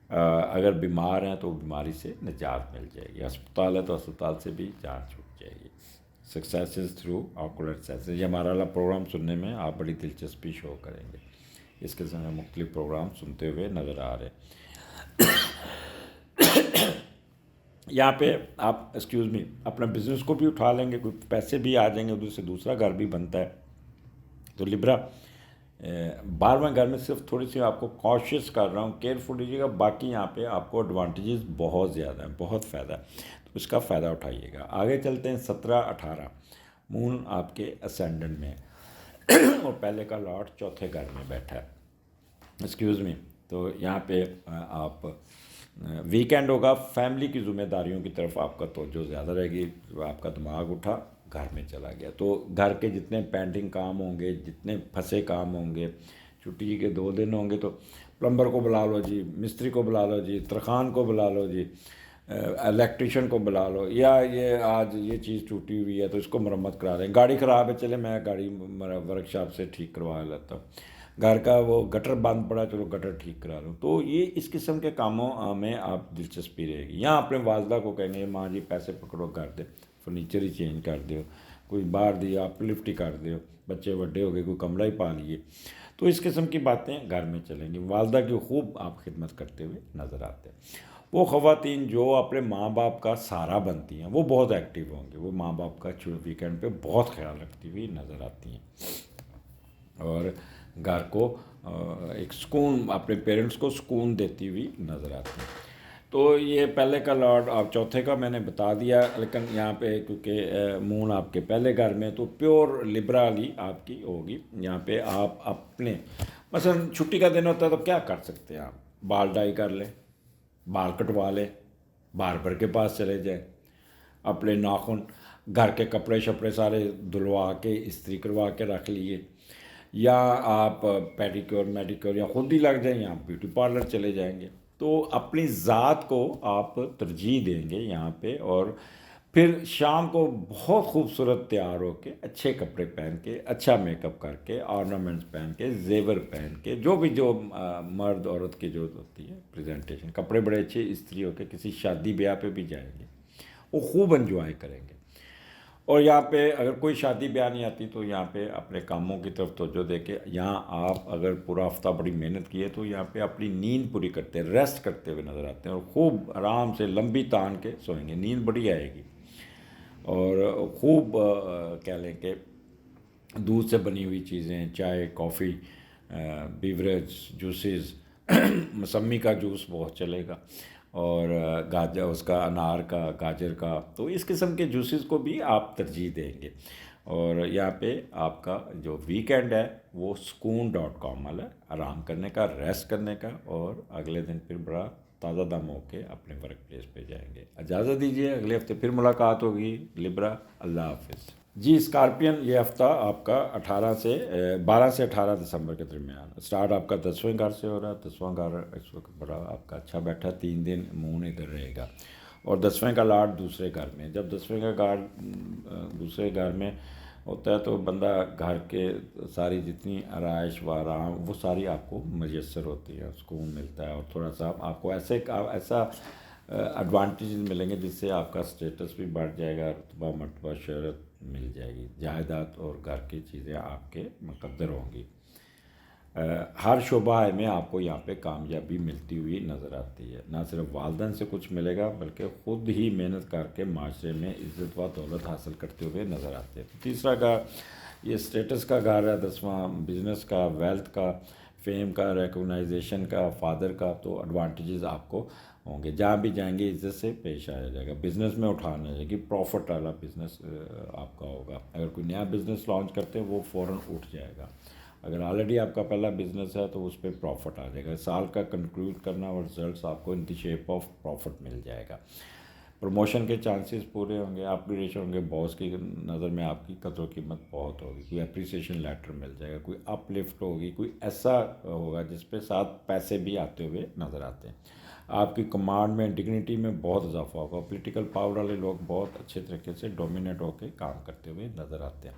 اگر بیمار ہیں تو بیماری سے نجات مل جائے گی. ہسپتال ہے تو ہسپتال سے بھی جان چھوٹ جائے گی. سکسیسز تھرو آکولیٹ سیسز، یہ ہمارا والا پروگرام سننے میں آپ بڑی دلچسپی شو کریں گے. اس قسم کے مختلف پروگرام سنتے ہوئے نظر آ رہے ہیں. یہاں پہ آپ ایکسکیوز می اپنا بزنس کو بھی اٹھا لیں گے، کوئی پیسے بھی آ جائیں گے، ادھر سے دوسرا گھر بھی بنتا ہے. تو لبرا 12ویں گھر میں صرف تھوڑی سی آپ کو کاشیس کر رہا ہوں، کیئرفل رہیے گا. باقی یہاں پہ آپ کو ایڈوانٹیجز بہت زیادہ ہیں، بہت فائدہ ہے، تو اس کا فائدہ اٹھائیے گا. آگے چلتے ہیں. 17-18 مون آپ کے اسینڈنٹ میں اور پہلے کا لاٹ چوتھے گھر میں بیٹھا ہے. Excuse me. تو یہاں پہ آپ ویکینڈ ہوگا، فیملی کی ذمہ داریوں کی طرف آپ کا توجہ زیادہ رہے گی. آپ کا دماغ اٹھا، گھر میں چلا گیا. تو گھر کے جتنے پینڈنگ کام ہوں گے، جتنے پھنسے کام ہوں گے، چھٹی کے 2 دن ہوں گے تو پلمبر کو بلا لو جی، مستری کو بلا لو جی، ترخان کو بلا لو جی، الیکٹریشین کو بلا لو، یا یہ آج یہ چیز ٹوٹی ہوئی ہے تو اس کو مرمت کرا دیں. گاڑی خراب ہے، چلے میں گاڑی ورک شاپ سے ٹھیک کروا لیتا ہوں. گھر کا وہ گٹر بند پڑا، چلو گٹر ٹھیک کرا لوں. تو یہ اس قسم کے کاموں میں آپ دلچسپی رہے گی. یہاں اپنے والدہ کو کہیں گے ماں جی پیسے پکڑو کر دے، فرنیچر ہی چینج کر دو، کوئی باہر دیا اپ لفٹ ہی کر دو، بچے بڑے ہو گئے کوئی کمرہ ہی پا لیے. تو اس قسم کی باتیں گھر میں چلیں گی. والدہ کی خوب آپ خدمت کرتے ہوئے نظر آتے ہیں. وہ خواتین جو اپنے ماں باپ کا سہارا بنتی ہیں وہ بہت ایکٹیو ہوں گے. وہ ماں باپ کا ویکینڈ پہ بہت خیال رکھتی ہوئی نظر آتی ہیں اور گھر کو ایک سکون، اپنے پیرنٹس کو سکون دیتی ہوئی نظر آتی ہیں. تو یہ پہلے کا لاڈ آپ چوتھے کا میں نے بتا دیا. لیکن یہاں پہ کیونکہ مون آپ کے پہلے گھر میں تو پیور لبرالی آپ کی ہوگی. یہاں پہ آپ اپنے مثلا چھٹی کا دن ہوتا ہے تو کیا کر سکتے ہیں آپ؟ بال ڈائی کر لیں، بال کٹوا لیں، باربر کے پاس چلے جائیں، اپنے ناخن، گھر کے کپڑے شپڑے سارے دھلوا کے استری کروا کے رکھ لیے، یا آپ پیڈیکیور میڈیکیور یا خود ہی لگ جائیں یا بیوٹی پارلر چلے جائیں گے. تو اپنی ذات کو آپ ترجیح دیں گے یہاں پہ. اور پھر شام کو بہت خوبصورت تیار ہو کے، اچھے کپڑے پہن کے، اچھا میک اپ کر کے، آرنامنٹس پہن کے، زیور پہن کے، جو بھی جو مرد عورت کی جو ہوتی ہے پریزنٹیشن، کپڑے بڑے اچھے استری ہو کے کسی شادی بیاہ پہ بھی جائیں گے، وہ خوب انجوائے کریں گے. اور یہاں پہ اگر کوئی شادی بیاہ نہیں آتی تو یہاں پہ اپنے کاموں کی طرف توجہ دے کے، یہاں آپ اگر پورا ہفتہ بڑی محنت کی ہے تو یہاں پہ اپنی نیند پوری کرتے ہیں، ریسٹ کرتے ہوئے نظر آتے ہیں اور خوب آرام سے لمبی تان کے سوئیں گے. نیند بڑی آئے گی اور خوب کہہ لیں کہ دودھ سے بنی ہوئی چیزیں، چائے، کافی، بیوریج، جوسز، موسمی کا جوس بہت چلے گا، اور گاجر اس کا، انار کا، گاجر کا. تو اس قسم کے جوسز کو بھی آپ ترجیح دیں گے. اور یہاں پہ آپ کا جو ویکینڈ ہے وہ سکون.com والا ہے، آرام کرنے کا، ریسٹ کرنے کا، اور اگلے دن پھر بڑا تازہ دم ہو کے اپنے ورک پلیس پہ جائیں گے. اجازت دیجیے، اگلے ہفتے پھر ملاقات ہوگی. لبرا، اللہ حافظ. جی اسکارپین، یہ ہفتہ آپ کا 12 سے 18 دسمبر کے درمیان اسٹارٹ آپ کا 10ویں گھر سے ہو رہا ہے. 10واں گھر اس وقت بڑا آپ کا اچھا بیٹھا، 3 دن مون ادھر رہے گا، اور 10ویں کا لاٹ دوسرے گھر میں. جب 10ویں کا گھر دوسرے گھر میں ہوتا ہے تو بندہ گھر کے ساری جتنی آرائش و آرام وہ ساری آپ کو میسر ہوتی ہے، سکون ملتا ہے، اور تھوڑا سا آپ کو ایسا ایڈوانٹیجز ملیں گے جس سے آپ کا اسٹیٹس بھی بڑھ جائے گا، رتبہ مرتبہ شہرت مل جائے گی، جائیداد اور گھر کی چیزیں آپ کے مقدر ہوں گی. ہر شعبہ میں آپ کو یہاں پہ کامیابی ملتی ہوئی نظر آتی ہے. نہ صرف والدین سے کچھ ملے گا بلکہ خود ہی محنت کر کے معاشرے میں عزت و دولت حاصل کرتے ہوئے نظر آتے ہیں. تیسرا گھر یہ اسٹیٹس کا گھر ہے، 10واں بزنس کا، ویلتھ کا، فیم کا، ریکگنائزیشن کا، فادر کا، تو ایڈوانٹیجز آپ کو ہوں گے. جہاں بھی جائیں گے عزت سے پیش آیا جائے گا. بزنس میں اٹھانا جائے گی، پروفٹ والا بزنس آپ کا ہوگا. اگر کوئی نیا بزنس لانچ کرتے ہیں وہ فوراً اٹھ جائے گا. اگر آلریڈی آپ کا پہلا بزنس ہے تو اس پہ پروفٹ آ جائے گا. سال کا کنکلوڈ کرنا اور رزلٹس آپ کو ان دی شیپ آف پروفٹ مل جائے گا. پروموشن کے چانسز پورے ہوں گے، اپگریڈیشن ہوں گے. باس کی نظر میں آپ کی قدر و قیمت بہت ہوگی. کوئی اپریسیشن لیٹر مل جائے گا، کوئی اپ لفٹ ہوگی، کوئی ایسا ہوگا جس پہ ساتھ پیسے بھی آتے ہوئے نظر آتے ہیں. آپ کی کمانڈ میں، ڈگنیٹی میں بہت اضافہ ہوگا. پولیٹیکل پاور والے لوگ بہت اچھے طریقے سے ڈومینیٹ ہو کے کام کرتے ہوئے نظر آتے ہیں.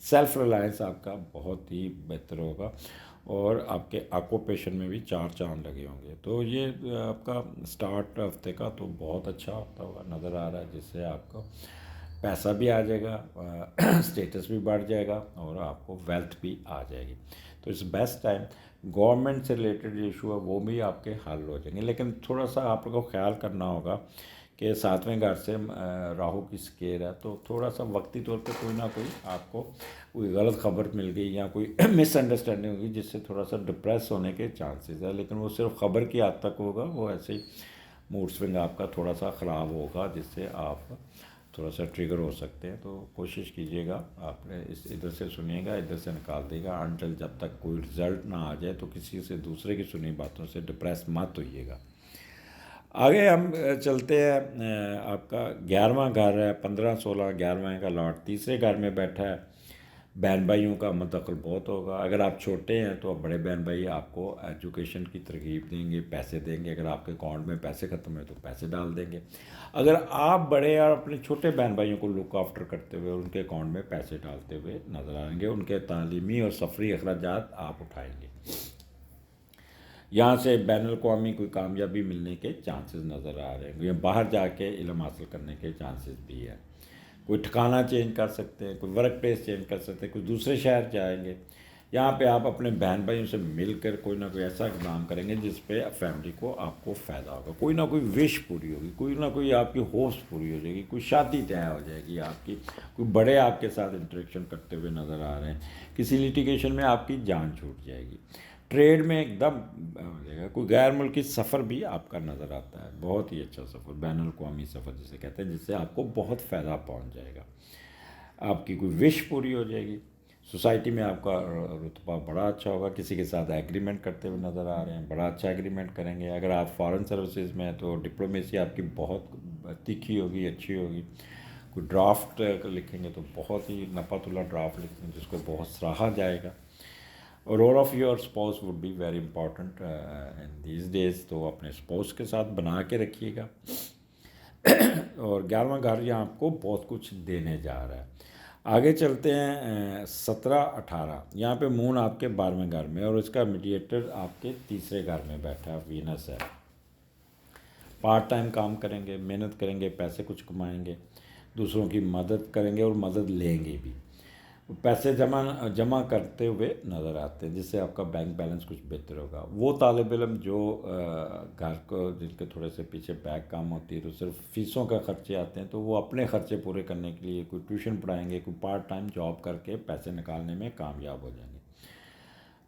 سیلف ریلائنس آپ کا بہت ہی بہتر ہوگا، اور آپ کے آکوپیشن میں بھی 4 چاند لگے ہوں گے. تو یہ آپ کا سٹارٹ ہفتے کا تو بہت اچھا ہوتا ہوا نظر آ رہا ہے، جس سے آپ کو پیسہ بھی آ جائے گا، اسٹیٹس بھی بڑھ جائے گا، اور آپ کو ویلتھ بھی آ جائے گی. تو اٹس بیسٹ ٹائم. گورنمنٹ سے ریلیٹڈ جو ایشو ہے وہ بھی آپ کے حل ہو جائیں گے. لیکن تھوڑا سا آپ کو خیال کرنا ہوگا کہ 7ویں گھر سے راہو کی سکیر ہے، تو تھوڑا سا وقتی طور پہ کوئی نہ کوئی آپ کو کوئی غلط خبر مل گئی یا کوئی مس انڈرسٹینڈنگ ہوگی جس سے تھوڑا سا ڈپریس ہونے کے چانسز ہے. لیکن وہ صرف خبر کی حد تک ہوگا. وہ ایسے ہی موڈ سوئنگ آپ کا تھوڑا سا خراب ہوگا، جس سے آپ تھوڑا سا ٹریگر ہو سکتے ہیں. تو کوشش کیجیے گا، آپ نے ادھر سے سنیے گا، ادھر سے نکال دے گا. انٹل جب تک کوئی رزلٹ نہ آ جائے تو کسی سے دوسرے کی سنی باتوں سے ڈپریس مت ہوئیے گا. آگے ہم چلتے ہیں. آپ کا 11واں گھر ہے، 15 16 11واں کا لاٹ تیسرے گھر میں بیٹھا ہے. بہن بھائیوں کا مدخل بہت ہوگا. اگر آپ چھوٹے ہیں تو بڑے بہن بھائی آپ کو ایجوکیشن کی ترغیب دیں گے، پیسے دیں گے. اگر آپ کے اکاؤنٹ میں پیسے ختم ہوئے تو پیسے ڈال دیں گے. اگر آپ بڑے اور اپنے چھوٹے بہن بھائیوں کو لک آفٹر کرتے ہوئے اور ان کے اکاؤنٹ میں پیسے ڈالتے ہوئے نظر آئیں گے. ان کے تعلیمی اور سفری اخراجات آپ اٹھائیں گے. یہاں سے بین الاقوامی کوئی کامیابی ملنے کے چانسز نظر آ رہے ہیں. یا باہر جا کے علم حاصل کرنے کے چانسز بھی ہیں. کوئی ٹھکانہ چینج کر سکتے ہیں، کوئی ورک پلیس چینج کر سکتے ہیں، کوئی دوسرے شہر جائیں گے. یہاں پہ آپ اپنے بہن بھائیوں سے مل کر کوئی نہ کوئی ایسا اقدام کریں گے جس پہ فیملی کو آپ کو فائدہ ہوگا. کوئی نہ کوئی وش پوری ہوگی، کوئی نہ کوئی آپ کی ہوپس پوری ہو جائے گی، کوئی شادی طے ہو جائے گی آپ کی. کوئی بڑے آپ کے ساتھ انٹریکشن کرتے ہوئے نظر آ رہے ہیں. کسی لیٹیگیشن میں آپ کی جان چھوٹ جائے گی. ٹریڈ میں ایک دم ہو جائے گا. کوئی غیر ملکی سفر بھی آپ کا نظر آتا ہے، بہت ہی اچھا سفر، بین الاقوامی سفر جسے کہتے ہیں، جس سے آپ کو بہت فائدہ پہنچ جائے گا. آپ کی کوئی وش پوری ہو جائے گی. سوسائٹی میں آپ کا رتبہ بڑا اچھا ہوگا. کسی کے ساتھ ایگریمنٹ کرتے ہوئے نظر آ رہے ہیں، بڑا اچھا ایگریمنٹ کریں گے. اگر آپ فارن سروسز میں ہیں تو ڈپلومیسی آپ کی بہت تیکھی ہوگی، اچھی ہوگی. کوئی ڈرافٹ لکھیں گے تو بہت ہی نپت اللہ ڈرافٹ لکھیں گے جس کو بہت سراہا جائے گا. Role of your spouse would be very important in these days. تو اپنے اسپاؤس کے ساتھ بنا کے رکھیے گا. اور 11واں گھر یہاں آپ کو بہت کچھ دینے جا رہا ہے. آگے چلتے ہیں 17 18. یہاں پہ مون آپ کے 12ویں گھر میں، اور اس کا میڈیٹر آپ کے تیسرے گھر میں بیٹھا ہے، وینس ہے. پارٹ ٹائم کام کریں گے، محنت کریں گے، پیسے کچھ کمائیں گے، دوسروں کی مدد کریں گے اور مدد لیں گے بھی. پیسے جمع کرتے ہوئے نظر آتے ہیں، جس سے آپ کا بینک بیلنس کچھ بہتر ہوگا. وہ طالب علم جو گھر کو جن کے تھوڑے سے پیچھے بیک کام ہوتی ہے تو صرف فیسوں کا خرچے آتے ہیں، تو وہ اپنے خرچے پورے کرنے کے لیے کوئی ٹیوشن پڑھائیں گے، کوئی پارٹ ٹائم جاب کر کے پیسے نکالنے میں کامیاب ہو جائیں گے.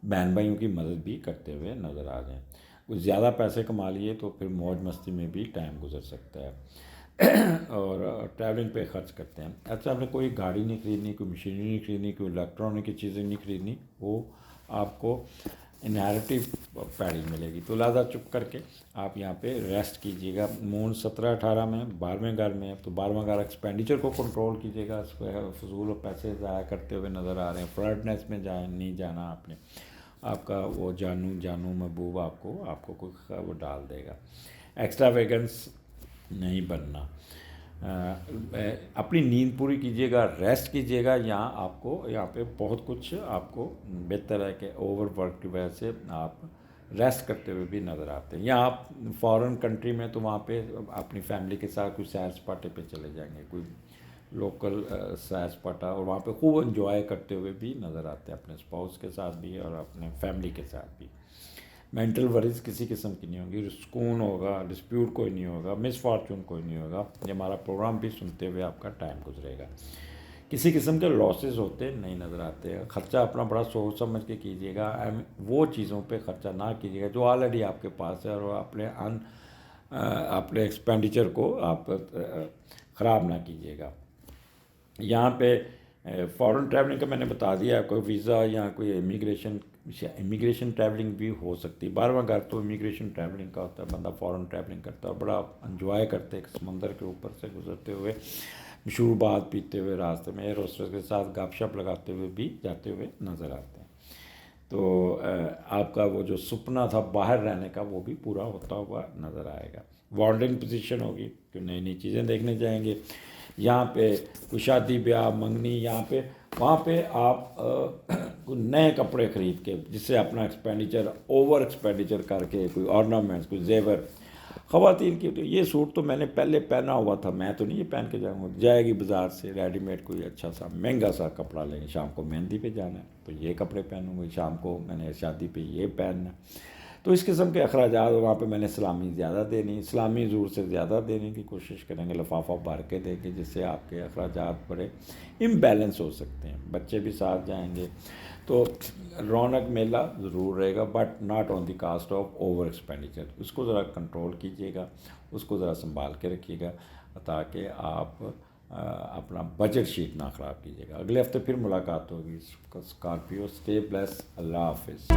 بہن بھائیوں کی مدد بھی کرتے ہوئے نظر آ جائیں. کچھ زیادہ پیسے کما لیے تو پھر موج مستی میں بھی ٹائم گزر سکتا ہے. اور ٹریولنگ پہ خرچ کرتے ہیں. اچھا، آپ نے کوئی گاڑی نہیں خریدنی، کوئی مشینری نہیں خریدنی، کوئی الیکٹرانک کی چیزیں نہیں خریدنی، وہ آپ کو انہیریٹو پیڑی ملے گی. تو لہٰذا چپ کر کے آپ یہاں پہ ریسٹ کیجیے گا. مون 17 18 میں 12ویں گھر میں، تو 12واں گھر ایکسپینڈیچر کو کنٹرول کیجیے گا. اس پہ فضول و پیسے ضائع کرتے ہوئے نظر آ رہے ہیں. فلرٹنیس میں نہیں جانا آپ نے. آپ کا وہ جانو محبوب آپ کو کوئی وہ ڈال دے گا. ایکسٹرا ویگنس نہیں بننا. اپنی نیند پوری کیجیے گا، ریسٹ کیجیے گا. یہاں پہ بہت کچھ آپ کو بہتر ہے کہ اوور ورک کی وجہ سے آپ ریسٹ کرتے ہوئے بھی نظر آتے ہیں. یا آپ فارن کنٹری میں تو وہاں پہ اپنی فیملی کے ساتھ کوئی سیر سپاٹے پہ چلے جائیں گے، کوئی لوکل سیر سپاٹا، اور وہاں پہ خوب انجوائے کرتے ہوئے بھی نظر آتے ہیں، اپنے اسپاؤس کے ساتھ بھی اور اپنے فیملی کے ساتھ بھی. مینٹل ورز کسی قسم کی نہیں ہوگی. سکون ہوگا، ڈسپیوٹ کوئی نہیں ہوگا، مس فارچون کوئی نہیں ہوگا. یہ ہمارا پروگرام بھی سنتے ہوئے آپ کا ٹائم گزرے گا. کسی قسم کے لاسز ہوتے نہیں نظر آتے ہیں. خرچہ اپنا بڑا سوچ سمجھ کے کیجیے گا. وہ چیزوں پہ خرچہ نہ کیجیے گا جو آلریڈی آپ کے پاس ہے, اور اپنے ایکسپینڈیچر کو آپ خراب نہ کیجیے گا. یہاں پہ فارن ٹریولنگ کا میں نے بتا دیا, کوئی ویزا یا کوئی امیگریشن ٹریولنگ بھی ہو سکتی ہے. 12واں گھر تو امیگریشن ٹریولنگ کا ہوتا ہے. بندہ فارن ٹریولنگ کرتا ہے, بڑا انجوائے کرتے ایک سمندر کے اوپر سے گزرتے ہوئے, مشروبات پیتے ہوئے, راستے میں ایئر ہوسٹس کے ساتھ گپ شپ لگاتے ہوئے بھی جاتے ہوئے نظر آتے ہیں. تو آپ کا وہ جو سپنا تھا باہر رہنے کا وہ بھی پورا ہوتا ہوا نظر آئے گا. وانڈرنگ پوزیشن ہوگی کہ نئی نئی چیزیں دیکھنے جائیں گے. یہاں پہ کوئی شادی بیاہ منگنی, وہاں پہ آپ نئے کپڑے خرید کے, جس سے اپنا ایکسپینڈیچر اوور ایکسپینڈیچر کر کے, کوئی آرنامنٹس, کوئی زیور. خواتین کی تو یہ سوٹ تو میں نے پہلے پہنا ہوا تھا, میں تو نہیں یہ پہن کے جاؤں گا. جائے گی بازار سے ریڈی میڈ کوئی اچھا سا مہنگا سا کپڑا لیں گے. شام کو مہندی پہ جانا ہے تو یہ کپڑے پہنوں گے, شام کو میں نے شادی پہ یہ پہننا ہے. تو اس قسم کے اخراجات, وہاں پہ میں نے اسلامی زیادہ دینی, اسلامی زور سے زیادہ دینے کی کوشش کریں گے, لفافہ بھر کے دیں گے, جس سے آپ کے اخراجات بڑے امبیلنس ہو سکتے ہیں. بچے بھی ساتھ جائیں گے تو رونق میلہ ضرور رہے گا, but not on the cost of over expenditure. اس کو ذرا کنٹرول کیجیے گا, اس کو ذرا سنبھال کے رکھیے گا, تاکہ آپ اپنا بجٹ شیٹ نہ خراب کیجیے گا. اگلے ہفتے پھر ملاقات ہوگی. اسکارپیو, اسٹے بلیس, اللہ حافظ.